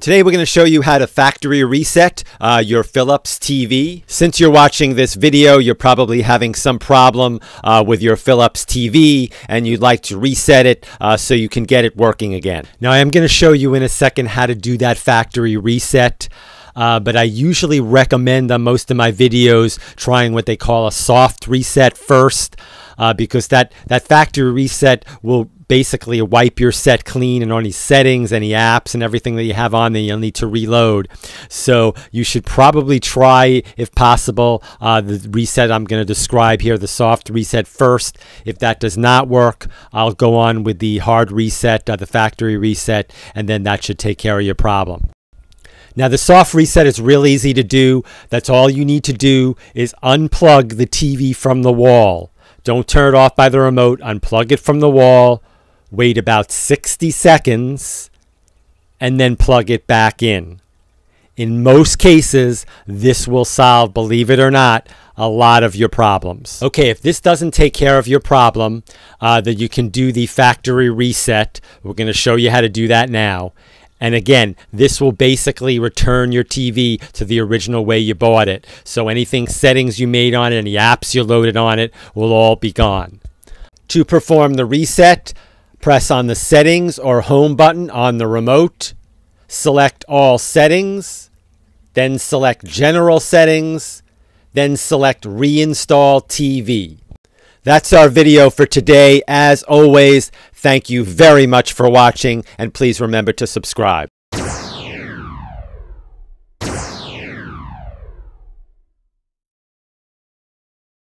Today we're going to show you how to factory reset your Philips TV. Since you're watching this video, you're probably having some problem with your Philips TV and you'd like to reset it so you can get it working again. Now I am going to show you in a second how to do that factory reset. But I usually recommend on most of my videos trying what they call a soft reset first because that factory reset will basically wipe your set clean and any settings, any apps and everything that you have on there you'll need to reload. So you should probably try, if possible, the reset I'm going to describe here, the soft reset first. If that does not work, I'll go on with the hard reset, the factory reset, and then that should take care of your problem. Now the soft reset is real easy to do. That's all you need to do is unplug the TV from the wall. Don't turn it off by the remote. Unplug it from the wall. Wait about 60 seconds and then plug it back in. In most cases, this will solve, believe it or not, a lot of your problems. Okay, if this doesn't take care of your problem, then you can do the factory reset. We're going to show you how to do that now. And again, this will basically return your TV to the original way you bought it. So anything settings you made on it, any apps you loaded on it, will all be gone. To perform the reset, press on the settings or home button on the remote. Select all settings. Then select general settings. Then select reinstall TV. That's our video for today. As always, thank you very much for watching, and please remember to subscribe.